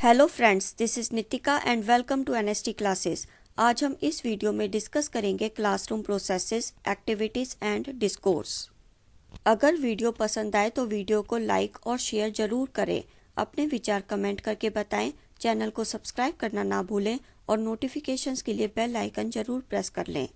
Hello friends, this is Nitika and welcome to NST classes. आज हम इस वीडियो में डिस्कस करेंगे classroom processes, activities and discourse. अगर वीडियो पसंद आए तो वीडियो को लाइक और शेयर ज़रूर करें। अपने विचार कमेंट करके बताएं। चैनल को सब्सक्राइब करना ना भूलें और नोटिफिकेशंस के लिए बेल आइकन ज़रूर प्रेस कर लें।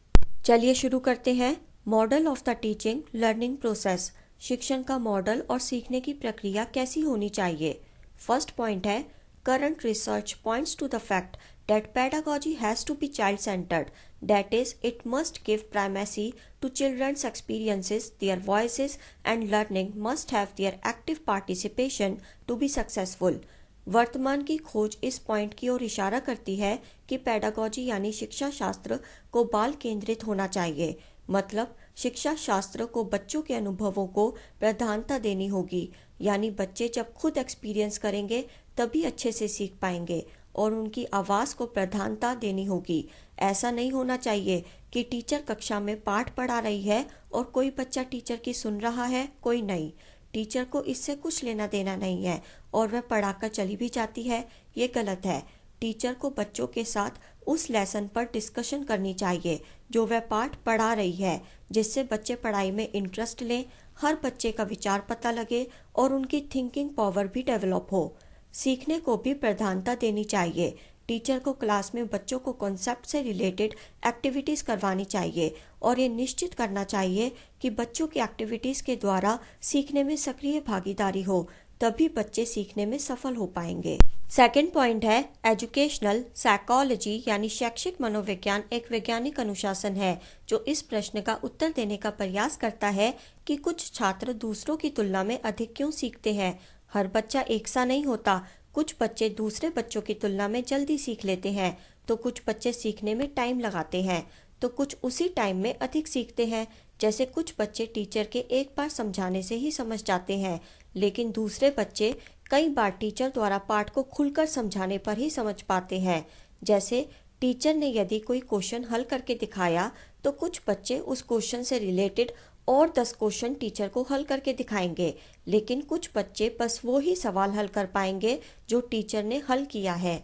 चलिए शुरू करते हैं। Model of the teaching learning process. शिक्षण का मॉडल और सीखने की प्रक्रिया कैसी होनी चाहिए। फर्स्ट पॉइंट है, current research points to the fact that pedagogy has to be child-centered. That is, it must give primacy to children's experiences, their voices and learning must have their active participation to be successful. वर्तमान की खोज इस point की ओर इशारा करती है कि pedagogy यानी शिक्षा शास्त्र को बाल केंद्रित होना चाहिए। मतलब शिक्षा शास्त्र को बच्चों के अनुभवों को प्रधानता देनी होगी, यानी बच्चे जब खुद एक्सपीरियंस करेंगे तभी अच्छे से सीख पाएंगे और उनकी आवाज़ को प्रधानता देनी होगी। ऐसा नहीं होना चाहिए कि टीचर कक्षा में पाठ पढ़ा रही है और कोई बच्चा टीचर की सुन रहा है, कोई नहीं। टीचर को इससे कुछ लेना देना नहीं है और वह पढ़ाकर चली भी जाती है, ये गलत है। टीचर को बच्चों के साथ उस लेसन पर डिस्कशन करनी चाहिए जो वह पाठ पढ़ा रही है, जिससे बच्चे पढ़ाई में इंटरेस्ट लें, हर बच्चे का विचार पता लगे और उनकी थिंकिंग पावर भी डेवलप हो। सीखने को भी प्रधानता देनी चाहिए। टीचर को क्लास में बच्चों को कॉन्सेप्ट से रिलेटेड एक्टिविटीज़ करवानी चाहिए और ये निश्चित करना चाहिए कि बच्चों की एक्टिविटीज़ के द्वारा सीखने में सक्रिय भागीदारी हो, तभी बच्चे सीखने में सफल हो पाएंगे। सेकेंड पॉइंट है, एजुकेशनल साइकोलॉजी यानी शैक्षिक मनोविज्ञान एक वैज्ञानिक अनुशासन है जो इस प्रश्न का उत्तर देने का प्रयास करता है कि कुछ छात्र दूसरों की तुलना में अधिक क्यों सीखते हैं। हर बच्चा एक सा नहीं होता। कुछ बच्चे दूसरे बच्चों की तुलना में जल्दी सीख लेते हैं, तो कुछ बच्चे सीखने में टाइम लगाते हैं, तो कुछ उसी टाइम में अधिक सीखते हैं। जैसे कुछ बच्चे टीचर के एक बार समझाने से ही समझ जाते हैं, लेकिन दूसरे बच्चे कई बार टीचर द्वारा पाठ को खुलकर समझाने पर ही समझ पाते हैं। जैसे टीचर ने यदि कोई क्वेश्चन हल करके दिखाया तो कुछ बच्चे उस क्वेश्चन से रिलेटेड और 10 क्वेश्चन टीचर को हल करके दिखाएंगे, लेकिन कुछ बच्चे बस वो ही सवाल हल कर पाएंगे जो टीचर ने हल किया है।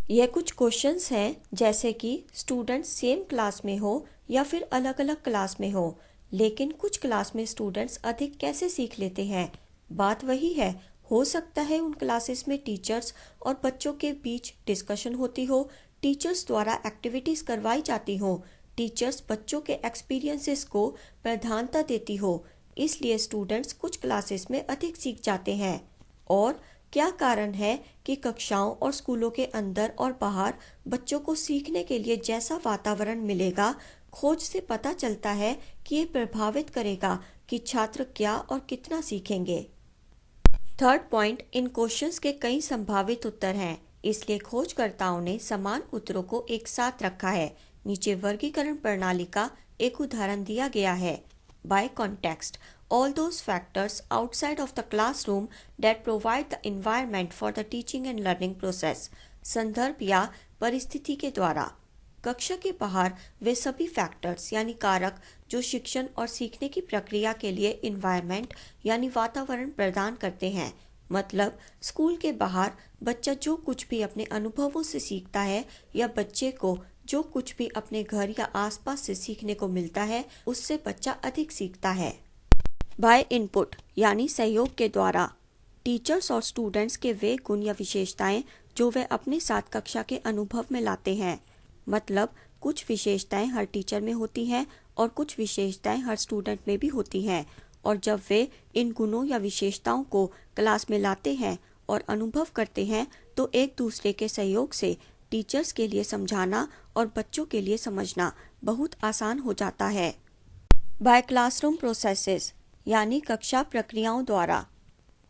यह कुछ क्वेश्चंस हैं, जैसे कि स्टूडेंट्स सेम क्लास में हो या फिर अलग अलग क्लास में हो, लेकिन कुछ क्लास में स्टूडेंट्स अधिक कैसे सीख लेते हैं। बात वही है, हो सकता है उन क्लासेस में टीचर्स और बच्चों के बीच डिस्कशन होती हो, टीचर्स द्वारा एक्टिविटीज़ करवाई जाती हो, टीचर्स बच्चों के एक्सपीरियंसेस को प्रधानता देती हो, इसलिए स्टूडेंट्स कुछ क्लासेस में अधिक सीख जाते हैं। और क्या कारण है कि कक्षाओं और स्कूलों के अंदर और बाहर बच्चों को सीखने के लिए जैसा वातावरण मिलेगा, खोज से पता चलता है कि ये प्रभावित करेगा कि छात्र क्या और कितना सीखेंगे। थर्ड पॉइंट, इन क्वेश्चंस के कई संभावित उत्तर हैं, इसलिए खोजकर्ताओं ने समान उत्तरों को एक साथ रखा है। नीचे वर्गीकरण प्रणाली का एक उदाहरण दिया गया है। By context, all those factors outside of the classroom that provide the environment for the teaching and learning process. संदर्भ या परिस्थिति के द्वारा। कक्षा के बाहर वे सभी फैक्टर्स यानी कारक जो शिक्षण और सीखने की प्रक्रिया के लिए इन्वायरमेंट यानी वातावरण प्रदान करते हैं। मतलब स्कूल के बाहर बच्चा जो कुछ भी अपने अनुभवों से सीखता है या बच्चे को जो कुछ भी अपने घर या आसपास से सीखने को मिलता है, उससे बच्चा अधिक सीखता है। बाय इनपुट यानी सहयोग के द्वारा। टीचर्स और स्टूडेंट्स के वे गुण या विशेषताएं जो वे अपने साथ कक्षा के अनुभव में लाते हैं। मतलब कुछ विशेषताएं हर टीचर में होती हैं और कुछ विशेषताएं हर स्टूडेंट में भी होती हैं, और जब वे इन गुणों या विशेषताओं को क्लास में लाते हैं और अनुभव करते हैं तो एक दूसरे के सहयोग से टीचर्स के लिए समझाना और बच्चों के लिए समझना बहुत आसान हो जाता है। बाय क्लासरूम प्रोसेसेस यानी कक्षा प्रक्रियाओं द्वारा।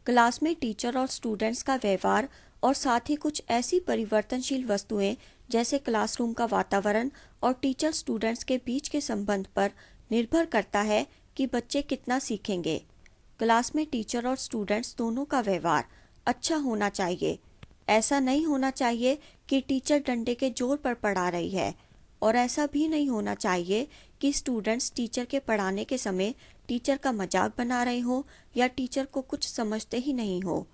क्लास में टीचर और स्टूडेंट्स का व्यवहार और साथ ही कुछ ऐसी परिवर्तनशील वस्तुएं जैसे क्लासरूम का वातावरण और टीचर स्टूडेंट्स के बीच के संबंध पर निर्भर करता है कि बच्चे कितना सीखेंगे। क्लास में टीचर और स्टूडेंट्स दोनों का व्यवहार अच्छा होना चाहिए। ऐसा नहीं होना चाहिए कि टीचर डंडे के जोर पर पढ़ा रही है, और ऐसा भी नहीं होना चाहिए कि स्टूडेंट्स टीचर के पढ़ाने के समय टीचर का मजाक बना रहे हो या टीचर को कुछ समझते ही नहीं हो।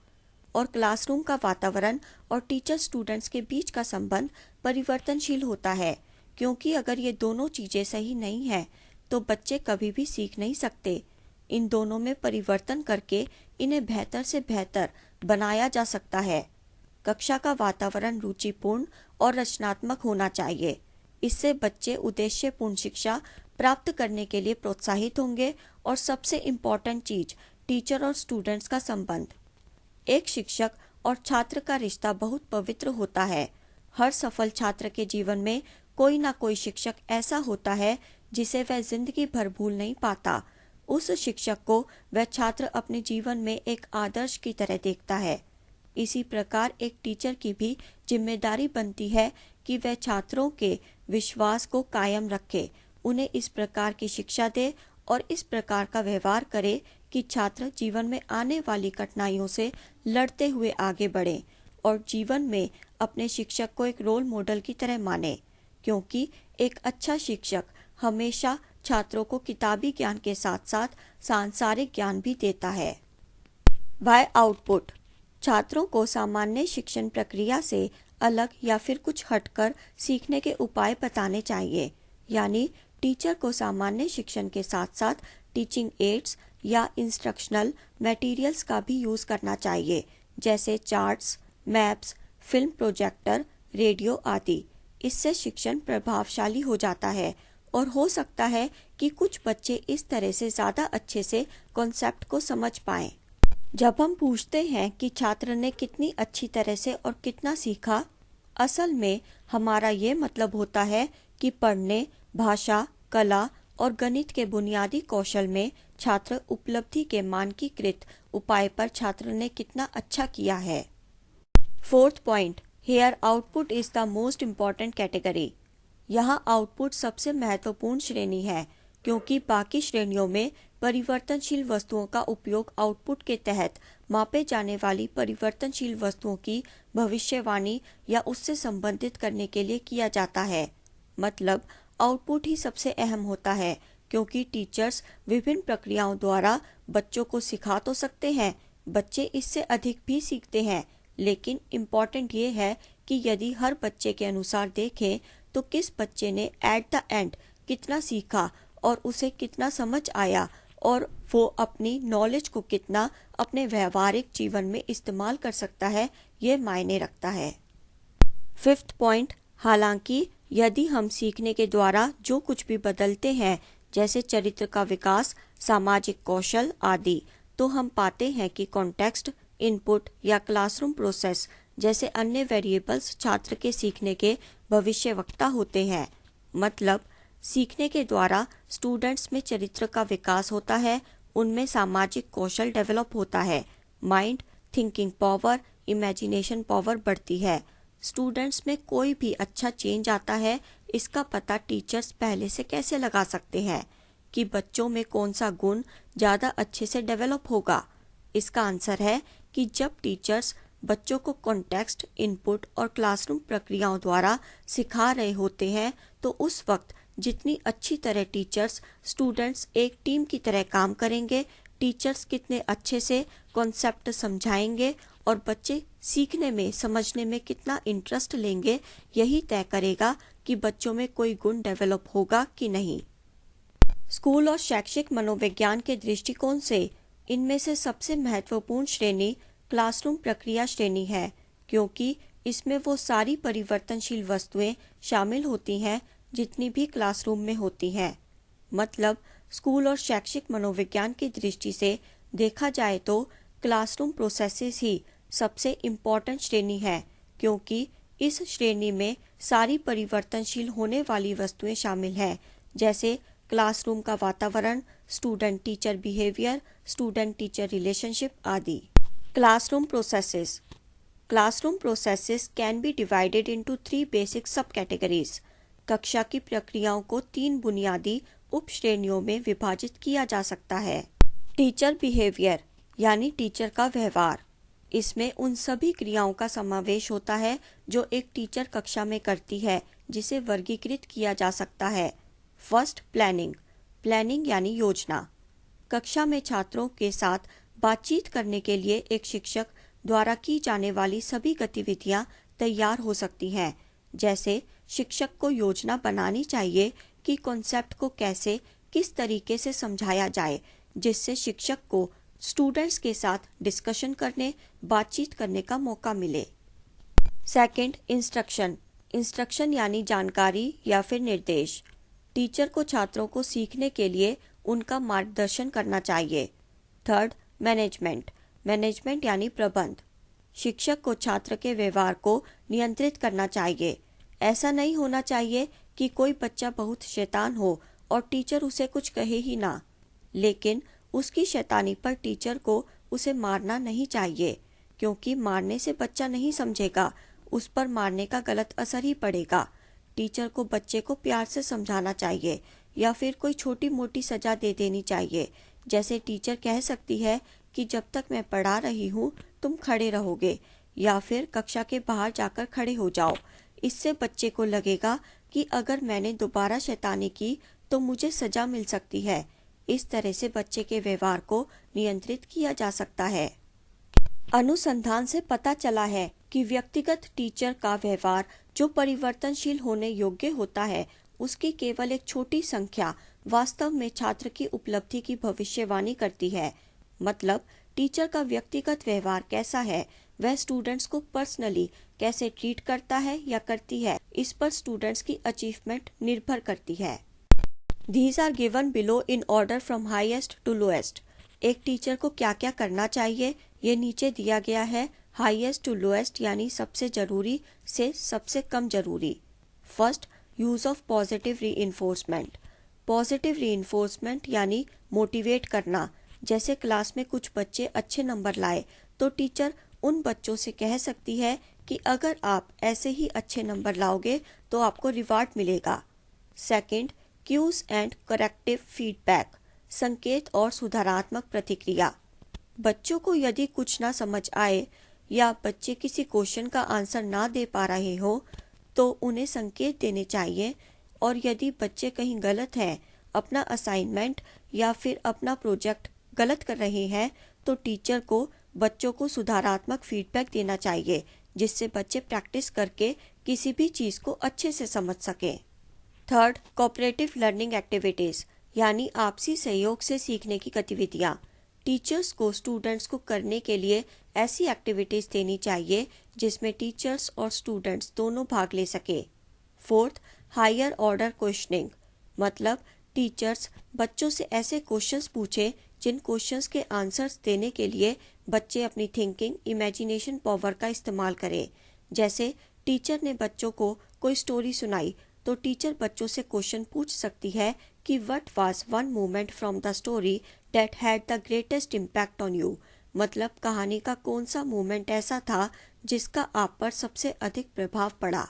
और क्लासरूम का वातावरण और टीचर स्टूडेंट्स के बीच का संबंध परिवर्तनशील होता है, क्योंकि अगर ये दोनों चीजें सही नहीं है तो बच्चे कभी भी सीख नहीं सकते। इन दोनों में परिवर्तन करके इन्हें बेहतर से बेहतर बनाया जा सकता है। कक्षा का वातावरण रुचिपूर्ण और रचनात्मक होना चाहिए। इससे बच्चे उद्देश्यपूर्ण शिक्षा प्राप्त करने के लिए प्रोत्साहित होंगे। और सबसे इम्पोर्टेंट चीज, टीचर और स्टूडेंट्स का संबंध। एक शिक्षक और छात्र का रिश्ता बहुत पवित्र होता है। हर सफल छात्र के जीवन में कोई ना कोई शिक्षक ऐसा होता है जिसे वह जिंदगी भर भूल नहीं पाता। उस शिक्षक को वह छात्र अपने जीवन में एक आदर्श की तरह देखता है। इसी प्रकार एक टीचर की भी जिम्मेदारी बनती है कि वह छात्रों के विश्वास को कायम रखे, उन्हें इस प्रकार की शिक्षा दे और इस प्रकार का व्यवहार करे कि छात्र जीवन में आने वाली कठिनाइयों से लड़ते हुए आगे बढ़े और जीवन में अपने शिक्षक को एक रोल मॉडल की तरह माने, क्योंकि एक अच्छा शिक्षक हमेशा छात्रों को किताबी ज्ञान के साथ साथ सांसारिक ज्ञान भी देता है। वाई आउटपुट, छात्रों को सामान्य शिक्षण प्रक्रिया से अलग या फिर कुछ हटकर सीखने के उपाय बताने चाहिए। यानी टीचर को सामान्य शिक्षण के साथ साथ टीचिंग एड्स या इंस्ट्रक्शनल मटेरियल्स का भी यूज करना चाहिए, जैसे charts, maps, film projector, radio आदि। इससे शिक्षण प्रभावशाली हो जाता है और हो सकता है कि कुछ बच्चे इस तरह से ज़्यादा अच्छे से कॉन्सेप्ट को समझ पाएं। जब हम पूछते हैं कि छात्र ने कितनी अच्छी तरह से और कितना सीखा, असल में हमारा ये मतलब होता है कि पढ़ने, भाषा, कला और गणित के बुनियादी कौशल में छात्र उपलब्धि के मानकीकृत उपाय पर छात्र ने कितना अच्छा किया है। Fourth point, here output is the most important category. यहाँ आउटपुट सबसे महत्वपूर्ण श्रेणी है, क्योंकि बाकी श्रेणियों में परिवर्तनशील वस्तुओं का उपयोग आउटपुट के तहत मापे जाने वाली परिवर्तनशील वस्तुओं की भविष्यवाणी या उससे संबंधित करने के लिए किया जाता है। मतलब आउटपुट ही सबसे अहम होता है, क्योंकि टीचर्स विभिन्न प्रक्रियाओं द्वारा बच्चों को सिखा तो सकते हैं, बच्चे इससे अधिक भी सीखते हैं, लेकिन इम्पॉर्टेंट ये है कि यदि हर बच्चे के अनुसार देखें तो किस बच्चे ने एट द एंड कितना सीखा और उसे कितना समझ आया और वो अपनी नॉलेज को कितना अपने व्यवहारिक जीवन में इस्तेमाल कर सकता है, ये मायने रखता है। फिफ्थ पॉइंट, हालांकि यदि हम सीखने के द्वारा जो कुछ भी बदलते हैं, जैसे चरित्र का विकास, सामाजिक कौशल आदि, तो हम पाते हैं कि कॉन्टेक्स्ट, इनपुट या क्लासरूम प्रोसेस जैसे अन्य वेरिएबल्स छात्र के सीखने के भविष्यवक्ता होते हैं। मतलब सीखने के द्वारा स्टूडेंट्स में चरित्र का विकास होता है, उनमें सामाजिक कौशल डेवलप होता है, mind, thinking power, imagination power बढ़ती है। स्टूडेंट्स में कोई भी अच्छा चेंज आता है, इसका पता टीचर्स पहले से कैसे लगा सकते हैं कि बच्चों में कौन सा गुण ज़्यादा अच्छे से डेवलप होगा। इसका आंसर है कि जब टीचर्स बच्चों को कॉन्टेक्स्ट, इनपुट और क्लासरूम प्रक्रियाओं द्वारा सिखा रहे होते हैं, तो उस वक्त जितनी अच्छी तरह टीचर्स स्टूडेंट्स एक टीम की तरह काम करेंगे, टीचर्स कितने अच्छे से कॉन्सेप्ट समझाएंगे और बच्चे सीखने में, समझने में कितना इंटरेस्ट लेंगे, यही तय करेगा कि बच्चों में कोई गुण डेवलप होगा कि नहीं। स्कूल और शैक्षिक मनोविज्ञान के दृष्टिकोण से इनमें से सबसे महत्वपूर्ण श्रेणी क्लासरूम प्रक्रिया श्रेणी है, क्योंकि इसमें वो सारी परिवर्तनशील वस्तुएं शामिल होती हैं जितनी भी क्लासरूम में होती हैं। मतलब स्कूल और शैक्षिक मनोविज्ञान की दृष्टि से देखा जाए तो क्लासरूम प्रोसेसेस ही सबसे इम्पॉर्टेंट श्रेणी है, क्योंकि इस श्रेणी में सारी परिवर्तनशील होने वाली वस्तुएं शामिल हैं, जैसे क्लासरूम का वातावरण, student teacher behaviour, student teacher relationship आदि। Classroom processes. Classroom processes can be divided into 3 basic sub categories. कक्षा की प्रक्रियाओं को 3 बुनियादी उप श्रेणियों में विभाजित किया जा सकता है। टीचर बिहेवियर यानी टीचर का व्यवहार। इसमें उन सभी क्रियाओं का समावेश होता है जो एक टीचर कक्षा में करती है, जिसे वर्गीकृत किया जा सकता है। First, planning. प्लानिंग यानी योजना। कक्षा में छात्रों के साथ बातचीत करने के लिए एक शिक्षक द्वारा की जाने वाली सभी गतिविधियां तैयार हो सकती हैं। जैसे शिक्षक को योजना बनानी चाहिए कि कॉन्सेप्ट को कैसे किस तरीके से समझाया जाए जिससे शिक्षक को स्टूडेंट्स के साथ डिस्कशन करने, बातचीत करने का मौका मिले। सेकंड, इंस्ट्रक्शन यानी जानकारी या फिर निर्देश। टीचर को छात्रों को सीखने के लिए उनका मार्गदर्शन करना चाहिए। थर्ड, मैनेजमेंट यानी प्रबंध। शिक्षक को छात्र के व्यवहार को नियंत्रित करना चाहिए। ऐसा नहीं होना चाहिए कि कोई बच्चा बहुत शैतान हो और टीचर उसे कुछ कहे ही ना, लेकिन उसकी शैतानी पर टीचर को उसे मारना नहीं चाहिए, क्योंकि मारने से बच्चा नहीं समझेगा, उस पर मारने का गलत असर ही पड़ेगा। टीचर को बच्चे को प्यार से समझाना चाहिए या फिर कोई छोटी मोटी सजा दे देनी चाहिए। जैसे टीचर कह सकती है कि जब तक मैं पढ़ा रही हूँ तुम खड़े रहोगे, या फिर कक्षा के बाहर जाकर खड़े हो जाओ। इससे बच्चे को लगेगा कि अगर मैंने दोबारा शैतानी की तो मुझे सजा मिल सकती है। इस तरह से बच्चे के व्यवहार को नियंत्रित किया जा सकता है। अनुसंधान से पता चला है कि व्यक्तिगत टीचर का व्यवहार जो परिवर्तनशील होने योग्य होता है, उसकी केवल एक छोटी संख्या वास्तव में छात्र की उपलब्धि की भविष्यवाणी करती है। मतलब टीचर का व्यक्तिगत व्यवहार कैसा है, वह स्टूडेंट्स को पर्सनली कैसे ट्रीट करता है या करती है, इस पर स्टूडेंट्स की अचीवमेंट निर्भर करती है। These are given below in order from highest to lowest. एक टीचर को क्या क्या करना चाहिए ये नीचे दिया गया है, हाईएस्ट टू लोएस्ट यानी सबसे जरूरी से सबसे कम जरूरी। First, use of positive reinforcement. Positive reinforcement यानी मोटिवेट करना। जैसे क्लास में कुछ बच्चे अच्छे नंबर लाए तो टीचर उन बच्चों से कह सकती है कि अगर आप ऐसे ही अच्छे नंबर लाओगे तो आपको रिवार्ड मिलेगा। Second, cues and corrective feedback. संकेत और सुधारात्मक प्रतिक्रिया। बच्चों को यदि कुछ ना समझ आए या बच्चे किसी क्वेश्चन का आंसर ना दे पा रहे हो तो उन्हें संकेत देने चाहिए, और यदि बच्चे कहीं गलत हैं, अपना असाइनमेंट या फिर अपना प्रोजेक्ट गलत कर रहे हैं, तो टीचर को बच्चों को सुधारात्मक फीडबैक देना चाहिए जिससे बच्चे प्रैक्टिस करके किसी भी चीज़ को अच्छे से समझ सकें। थर्ड, कोऑपरेटिव लर्निंग एक्टिविटीज़ यानी आपसी सहयोग से सीखने की गतिविधियाँ। टीचर्स को स्टूडेंट्स को करने के लिए ऐसी एक्टिविटीज़ देनी चाहिए जिसमें टीचर्स और स्टूडेंट्स दोनों भाग ले सके। Fourth, higher order questioning. मतलब टीचर्स बच्चों से ऐसे क्वेश्चंस पूछें जिन क्वेश्चंस के आंसर्स देने के लिए बच्चे अपनी थिंकिंग, इमेजिनेशन पावर का इस्तेमाल करें। जैसे टीचर ने बच्चों को कोई स्टोरी सुनाई तो टीचर बच्चों से क्वेश्चन पूछ सकती है कि what was one moment from the story that had the greatest impact on you. मतलब कहानी का कौन सा मोमेंट ऐसा था जिसका आप पर सबसे अधिक प्रभाव पड़ा।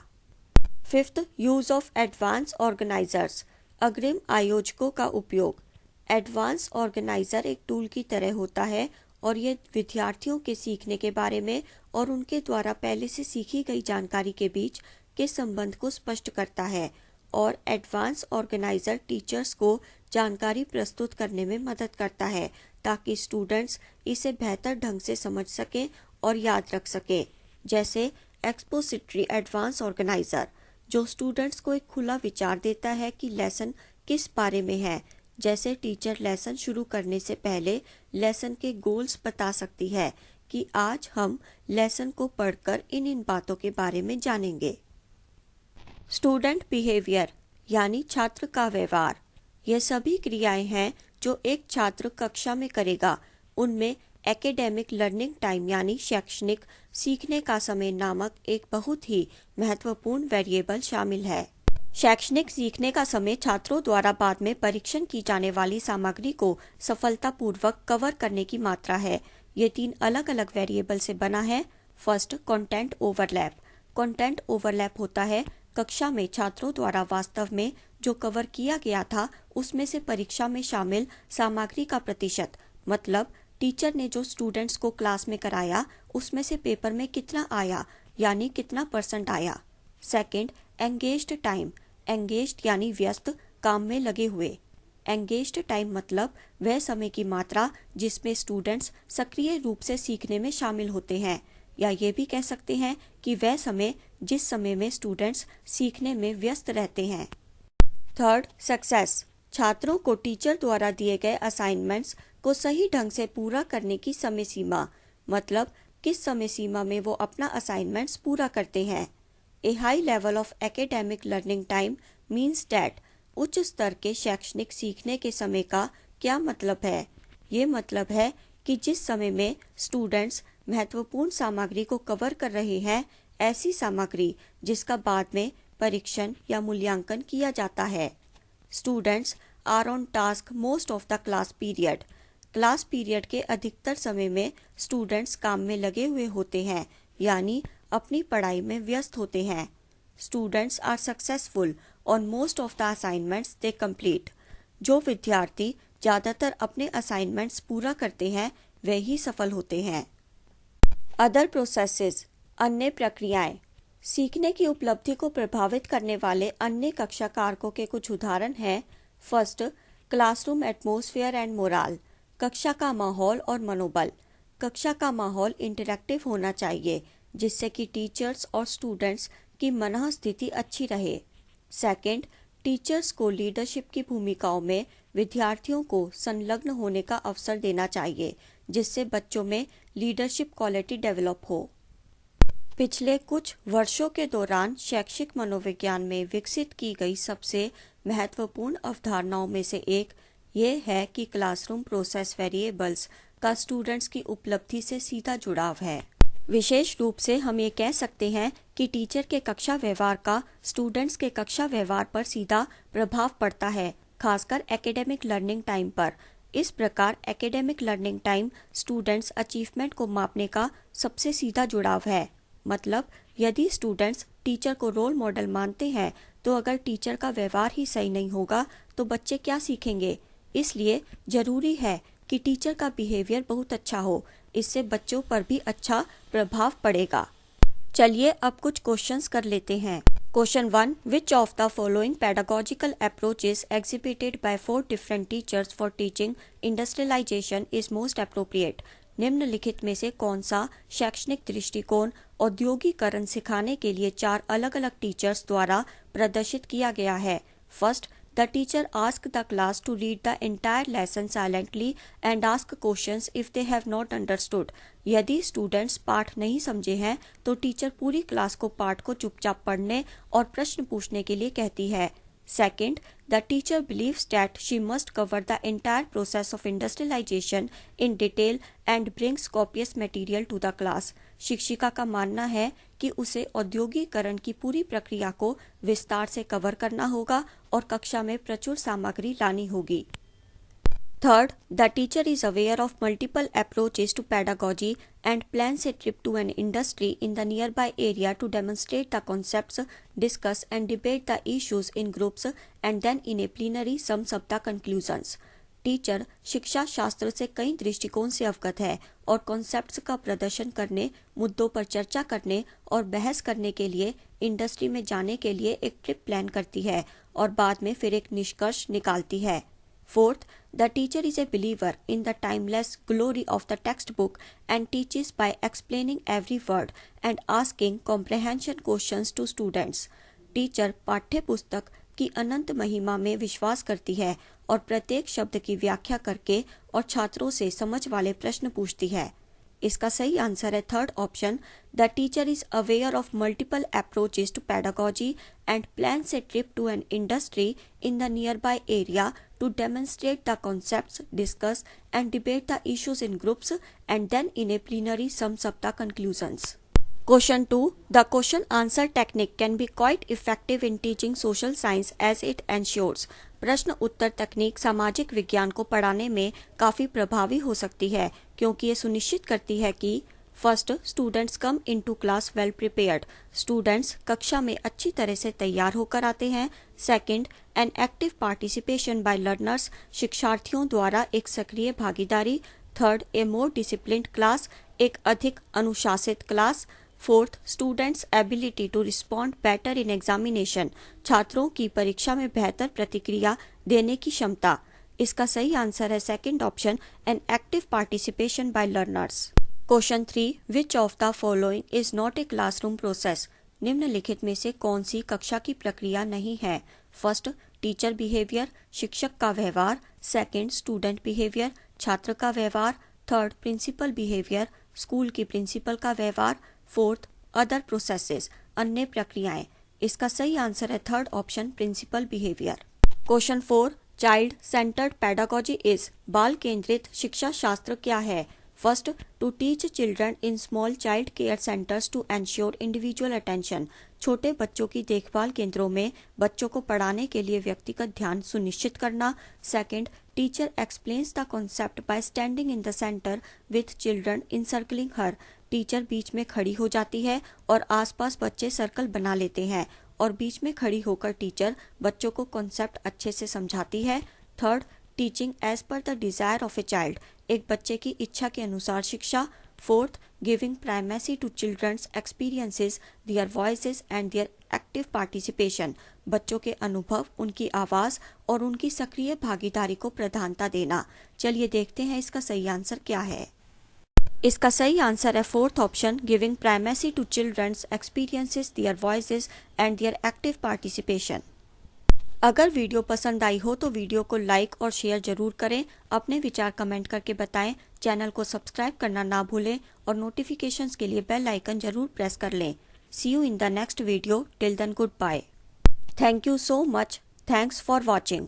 Fifth, use of advance organizers. अग्रिम आयोजकों का उपयोग। एडवांस ऑर्गेनाइजर एक टूल की तरह होता है और ये विद्यार्थियों के सीखने के बारे में और उनके द्वारा पहले से सीखी गई जानकारी के बीच के संबंध को स्पष्ट करता है, और एडवांस ऑर्गेनाइजर टीचर्स को जानकारी प्रस्तुत करने में मदद करता है ताकि स्टूडेंट्स इसे बेहतर ढंग से समझ सकें और याद रख सकें। जैसे एक्सपोजिटरी एडवांस ऑर्गेनाइजर जो स्टूडेंट्स को एक खुला विचार देता है कि लेसन किस बारे में है। जैसे टीचर लेसन शुरू करने से पहले लेसन के गोल्स बता सकती है कि आज हम लेसन को पढ़कर इन बातों के बारे में जानेंगे। स्टूडेंट बिहेवियर यानी छात्र का व्यवहार। ये सभी क्रियाएं हैं जो एक छात्र कक्षा में करेगा। उनमें एकेडेमिक लर्निंग टाइम यानी शैक्षणिक सीखने का समय नामक एक बहुत ही महत्वपूर्ण वेरिएबल शामिल है। शैक्षणिक सीखने का समय छात्रों द्वारा बाद में परीक्षण की जाने वाली सामग्री को सफलतापूर्वक कवर करने की मात्रा है। ये 3 अलग अलग वेरिएबल से बना है। First, content overlap. Content overlap होता है कक्षा में छात्रों द्वारा वास्तव में जो कवर किया गया था उसमें से परीक्षा में शामिल सामग्री का प्रतिशत। मतलब टीचर ने जो स्टूडेंट्स को क्लास में कराया उसमें से पेपर में कितना आया यानी कितना % आया। Second, engaged time. एंगेज्ड यानी व्यस्त, काम में लगे हुए। एंगेज्ड टाइम मतलब वह समय की मात्रा जिसमें स्टूडेंट्स सक्रिय रूप से सीखने में शामिल होते हैं, या ये भी कह सकते हैं कि वह समय जिस समय में स्टूडेंट्स सीखने में व्यस्त रहते हैं। Third, success. छात्रों को टीचर द्वारा दिए गए असाइनमेंट्स को सही ढंग से पूरा करने की समय सीमा, मतलब किस समय सीमा में वो अपना असाइनमेंट्स पूरा करते हैं। A high level of academic learning time means that, उच्च स्तर के शैक्षणिक सीखने के समय का क्या मतलब है? ये मतलब है कि जिस समय में स्टूडेंट्स महत्वपूर्ण सामग्री को कवर कर रहे हैं, ऐसी सामग्री जिसका बाद में परीक्षण या मूल्यांकन किया जाता है। Students are on task most of the class period. Class period के अधिकतर समय में स्टूडेंट्स काम में लगे हुए होते हैं, यानी अपनी पढ़ाई में व्यस्त होते हैं। Students are successful on most of the assignments they complete. जो विद्यार्थी ज़्यादातर अपने असाइनमेंट्स पूरा करते हैं, वे ही सफल होते हैं। अदर प्रोसेसेस, अन्य प्रक्रियाएं। सीखने की उपलब्धि को प्रभावित करने वाले अन्य कक्षा कारकों के कुछ उदाहरण हैं। First, classroom atmosphere and moral. कक्षा का माहौल और मनोबल। कक्षा का माहौल इंटरैक्टिव होना चाहिए जिससे कि टीचर्स और स्टूडेंट्स की मनः स्थिति अच्छी रहे। सेकंड, टीचर्स को लीडरशिप की भूमिकाओं में विद्यार्थियों को संलग्न होने का अवसर देना चाहिए जिससे बच्चों में लीडरशिप क्वालिटी डेवलप हो। पिछले कुछ वर्षों के दौरान शैक्षिक मनोविज्ञान में विकसित की गई सबसे महत्वपूर्ण अवधारणाओं में से एक ये है कि क्लासरूम प्रोसेस वेरिएबल्स का स्टूडेंट्स की उपलब्धि से सीधा जुड़ाव है। विशेष रूप से हम ये कह सकते हैं कि टीचर के कक्षा व्यवहार का स्टूडेंट्स के कक्षा व्यवहार पर सीधा प्रभाव पड़ता है, खासकर एकेडमिक लर्निंग टाइम पर। इस प्रकार academic learning time students achievement को मापने का सबसे सीधा जुड़ाव है। मतलब यदि स्टूडेंट्स टीचर को रोल मॉडल मानते हैं तो अगर टीचर का व्यवहार ही सही नहीं होगा तो बच्चे क्या सीखेंगे। इसलिए जरूरी है कि टीचर का बिहेवियर बहुत अच्छा हो, इससे बच्चों पर भी अच्छा प्रभाव पड़ेगा। चलिए अब कुछ क्वेश्चंस कर लेते हैं। Question 1, which of the following pedagogical approaches exhibited by 4 different teachers for teaching industrialization is most appropriate. निम्नलिखित में से कौन सा शैक्षणिक दृष्टिकोण औद्योगिकरण सिखाने के लिए 4 अलग अलग टीचर्स द्वारा प्रदर्शित किया गया है। First, the teacher ask the class to read the entire lesson silently and ask questions if they have not understood. यदि स्टूडेंट्स पाठ नहीं समझे हैं तो टीचर पूरी क्लास को पाठ को चुपचाप पढ़ने और प्रश्न पूछने के लिए कहती है। Second, the teacher believes that she must cover the entire process of industrialization in detail and brings copious material to the class. शिक्षिका का मानना है कि उसे औद्योगिकरण की पूरी प्रक्रिया को विस्तार से कवर करना होगा और कक्षा में प्रचुर सामग्री लानी होगी। Third, the teacher is aware of multiple approaches to pedagogy and plans a trip to an industry in the nearby area to demonstrate the concepts, discuss and debate the issues in groups and then in a plenary sums up the conclusions. Teacher शिक्षा शास्त्र से कई दृष्टिकोण से अवगत है और concepts का प्रदर्शन करने, मुद्दों पर चर्चा करने और बहस करने के लिए इंडस्ट्री में जाने के लिए एक ट्रिप प्लान करती है और बाद में फिर एक निष्कर्ष निकालती है। Fourth, the teacher is a believer in the timeless glory of the textbook and teaches by explaining every word and asking comprehension questions to students. Teacher पाठ्य पुस्तक की अनंत महिमा में विश्वास करती है और प्रत्येक शब्द की व्याख्या करके और छात्रों से समझ वाले प्रश्न पूछती है। इसका सही आंसर है third option, the teacher is aware of multiple approaches to pedagogy and plans a trip to an industry in the nearby area to demonstrate the concepts, discuss and debate the issues in groups and then in a plenary sums up the conclusions. Question 2. The question answer technique can be quite effective in teaching social science as it ensures. प्रश्न उत्तर तकनीक सामाजिक विज्ञान को पढ़ाने में काफ़ी प्रभावी हो सकती है क्योंकि ये सुनिश्चित करती है कि first, students come into class well prepared. Students कक्षा में अच्छी तरह से तैयार होकर आते हैं। Second, an active participation by learners. शिक्षार्थियों द्वारा एक सक्रिय भागीदारी। Third, a more disciplined class. एक अधिक अनुशासित class. Fourth, students ability to respond better in examination. छात्रों की परीक्षा में बेहतर प्रतिक्रिया देने की क्षमता। इसका सही आंसर है second option, an active participation by learners. Question 3, which of the following is not a classroom process? निम्नलिखित में से कौन सी कक्षा की प्रक्रिया नहीं है? फर्स्ट, टीचर बिहेवियर, शिक्षक का व्यवहार। सेकंड, स्टूडेंट बिहेवियर, छात्र का व्यवहार। थर्ड, प्रिंसिपल बिहेवियर, स्कूल की प्रिंसिपल का व्यवहार। फोर्थ, अदर प्रोसेसेस, अन्य प्रक्रियाएं। इसका सही आंसर है third option, principal behaviour. Question 4, child centred pedagogy is, बाल केंद्रित शिक्षा शास्त्र क्या है? First, to teach children in small child care centres to ensure individual attention, छोटे बच्चों की देखभाल केंद्रों में बच्चों को पढ़ाने के लिए व्यक्तिगत ध्यान सुनिश्चित करना। Second, teacher explains the concept by standing in the centre with children encircling her, teacher बीच में खड़ी हो जाती है और आसपास बच्चे सर्कल बना लेते हैं और बीच में खड़ी होकर टीचर बच्चों को कॉन्सेप्ट अच्छे से समझाती है। Third, teaching as per the desire of a child, एक बच्चे की इच्छा के अनुसार शिक्षा। Fourth, giving primacy to children's experiences, their voices and their active participation, बच्चों के अनुभव, उनकी आवाज़ और उनकी सक्रिय भागीदारी को प्रधानता देना। चलिए देखते हैं इसका सही आंसर क्या है। इसका सही आंसर है fourth option, giving primacy to children's experiences, their voices and their active participation. अगर वीडियो पसंद आई हो तो वीडियो को लाइक और शेयर जरूर करें, अपने विचार कमेंट करके बताएं, चैनल को सब्सक्राइब करना ना भूलें और नोटिफिकेशंस के लिए बेल आइकन जरूर प्रेस कर लें। See you in the next video, till then goodbye. Thank you so much, thanks for watching.